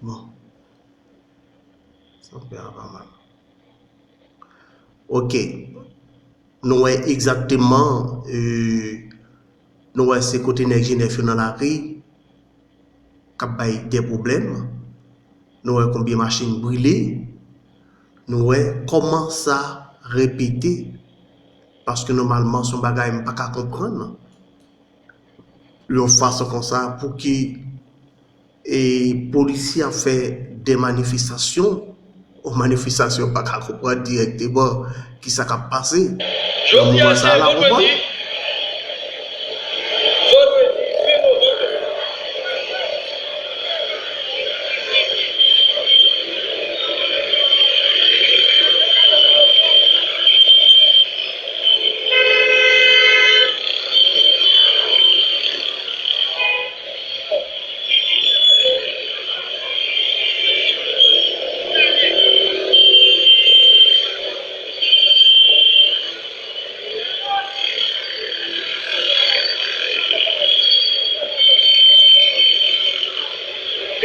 Bon, ça fait pas mal. Ok, nous voyons exactement, nous voyons ces côtés énergie dans la rue, qui a des problèmes. Nous voyons combien de machines brûlées. Nous voyons comment ça répéter. Parce que normalement, son bagage n'est pas qu'à comprendre. Une façon comme ça pour que les policiers aient fait des manifestations. Aux manifestations, pas qu'à comprendre directement qui ça a passé. Je dis à c'est vendredi.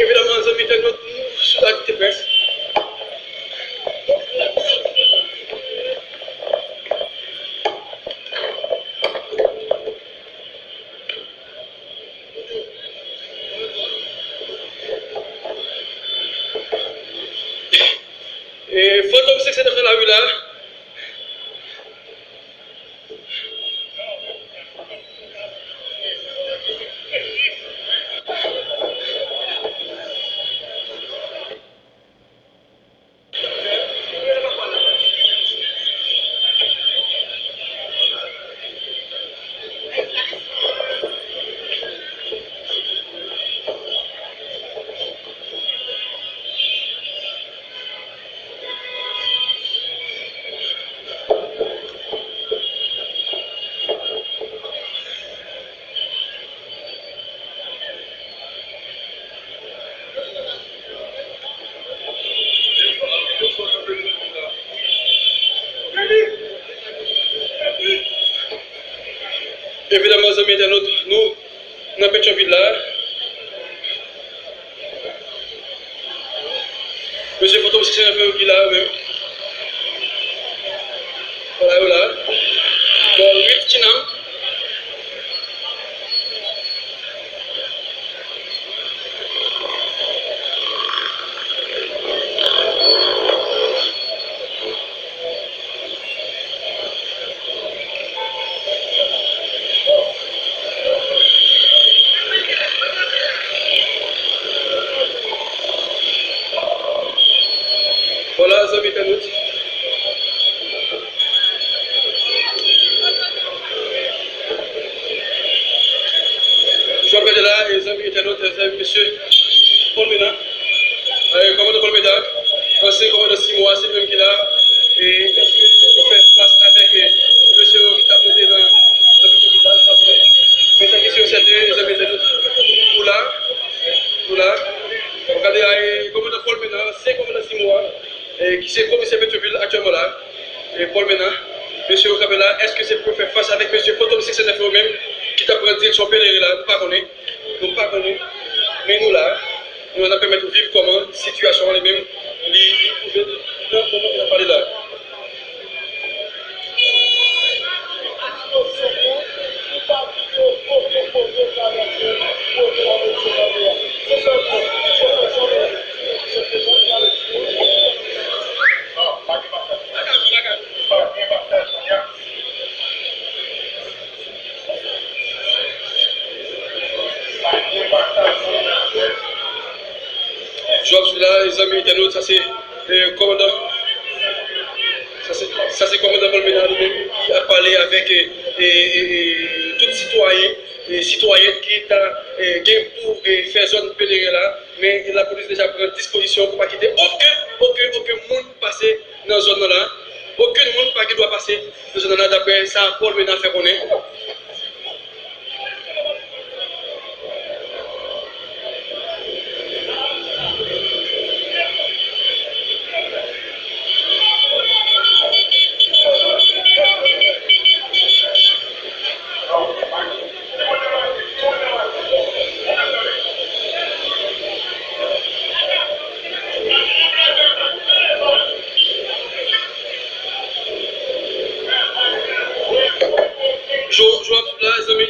Évidemment, nous avons mis notre sous la presse. Et fantôme 6 dans la rue là. Évidemment, amis internautes, nous, dans Pétionville là, monsieur Fantôme 6 qui est là même. Voilà, voilà. Bon, 8 Tinam. Voilà, les amis internautes. Je rappelle là, les amis internautes, les amis, monsieur Paul Ménard, commandant Paul Ménard, ancien commandant 6 mois, c'est lui-même qui est là. Et est-ce que vous faites face avec monsieur qui t'a posé dans le village? Mais sa question, c'est les amis internautes. Pour là, regardez, commandant Paul Ménard, c'est commandant 6 mois, qui c'est commissaire Pétionville actuellement là. Et Paul Ménard, monsieur Okabela, est-ce que c'est pour faire face avec monsieur Fantôme 609 même qui t'a pris direction pèlerin là? Nous pas connus, mais nous là, nous allons permettre de vivre comment, situation les mêmes, les comment on a parlé là. Je suis là, les amis internautes, ça c'est commandant. Ça c'est commandant Paul Ménard qui a parlé avec tout citoyen et citoyenne qui est pour faire zone pèlerin là, mais la police déjà prend disposition pour ne pas quitter aucun monde passer dans la zone là. Aucun monde pas qui doit passer dans la zone là, d'après ça Paul Ménard fait connaître.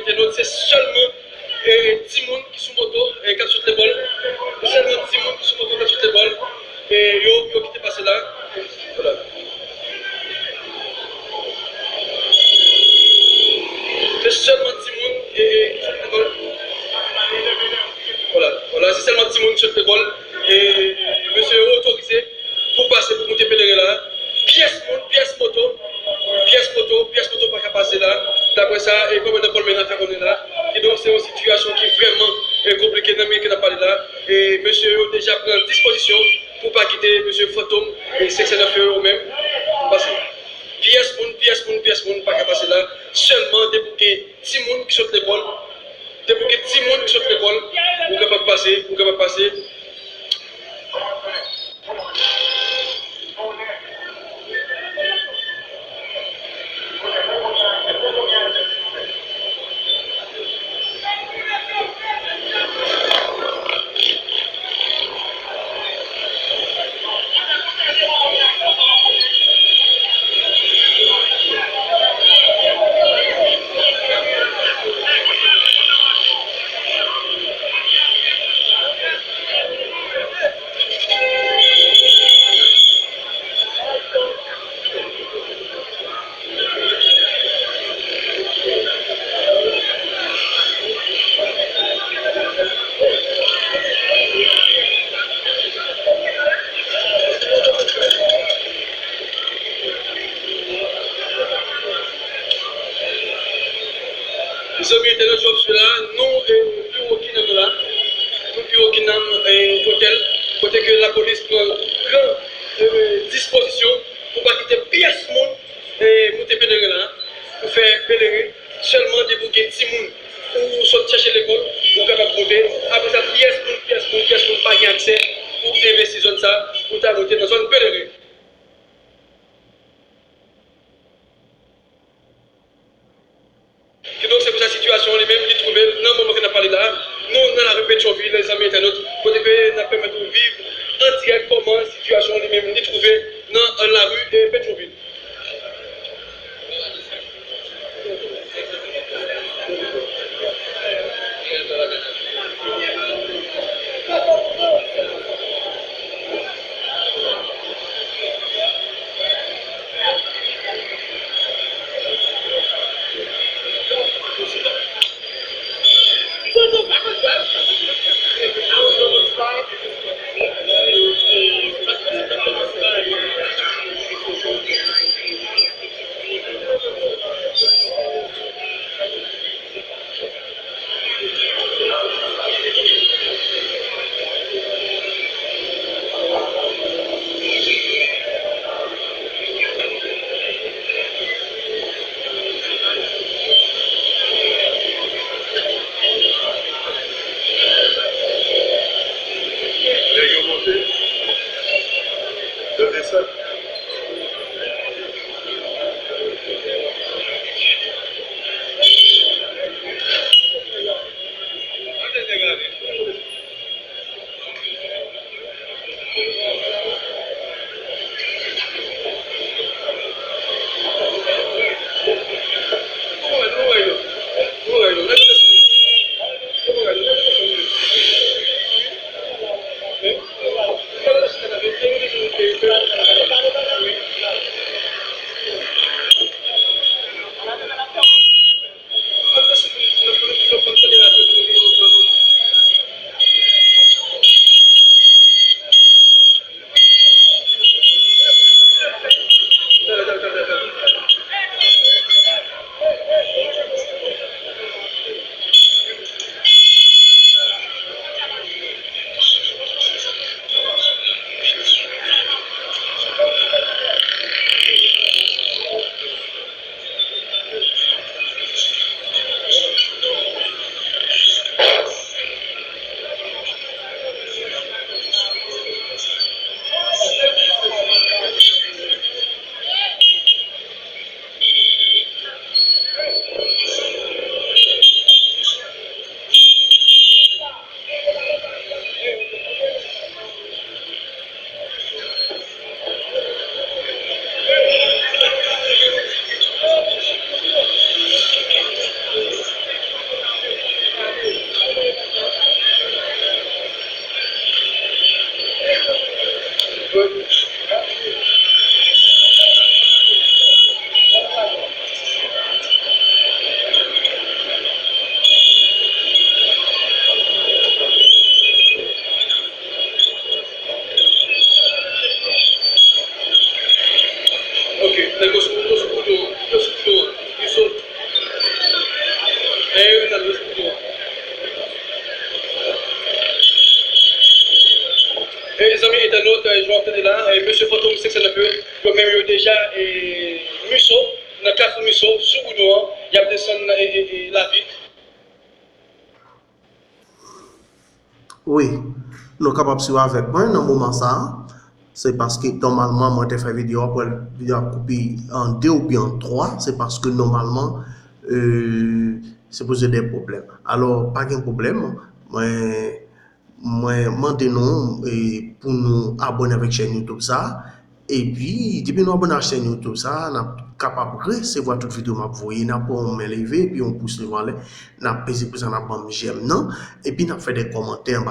internautes, c'est seulement Timon qui sous moto, qui a sur l'épaule. Seulement Timon qui sous moto, qui a sur l'épaule. Et yo qui était passé là. Voilà. C'est seulement Timon qui est sur l'épaule. Voilà, c'est seulement Timon qui est sur l'épaule. Et monsieur est autorisé pour passer, pour monter pèlerin là. Pièce moto, pas qu'à passer là. D'après ça, et comme on a Paul Mena fait qu'on est là. Et donc c'est une situation qui est vraiment compliquée dans le qui n'a pas là. Et monsieur a déjà pris disposition pour ne pas quitter monsieur Fantôme et 609 € même. Passer. Pièce moun, pas qu'à passer là. Seulement débouquer Timon qui saute l'épaule. Débouquer Timon qui saute l'épaule. Vous ne pouvez pas passer. Les amis étaient là, je suis là, nous, plus aucun là, nous, plus aucun hôtel, côté que la police prend grande disposition pour ne pas quitter pièce monde et monter pèlerin là, pour faire pèlerin, seulement débouquer Timoun ou sortir chercher l'école, pour capable de monter. Après ça, pièce monde, pas y accès pour investir dans ça, pour monter dans zone pèlerin. Donc c'est pour cette situation, les mêmes qui trouvent, dans le moment qu'on a parlé là, nous dans la rue Pétionville, les amis internautes, pour que nous permettre de vivre en direct comment la situation, les mêmes qui trouvent dans la rue Pétionville. Ok, nel lo scudo, io so. Nello scudo. Les amis internautes, je vais entendre là, monsieur Photo 609, comme déjà, Musso, dans la classe Musso, sous Bounois, il y a descendu la ville. Oui, nous sommes capables de suivre avec moi dans le moment ça. C'est parce que normalement, moi, je fais vidéo après vidéo coupée en 2 ou bien en 3. C'est parce que normalement, c'est poser des problèmes. Alors, pas de problème. Moi, maintenant, pour nous abonner avec la chaîne YouTube ça. Et puis, depuis nous abonner à la chaîne YouTube ça, nous sommes capables de recevoir toute vidéo que vous voyez, nous pouvons me lever, puis on pousse le volet, nous pesé pour ça, nous j'aime, non? Et puis, nous fait des commentaires.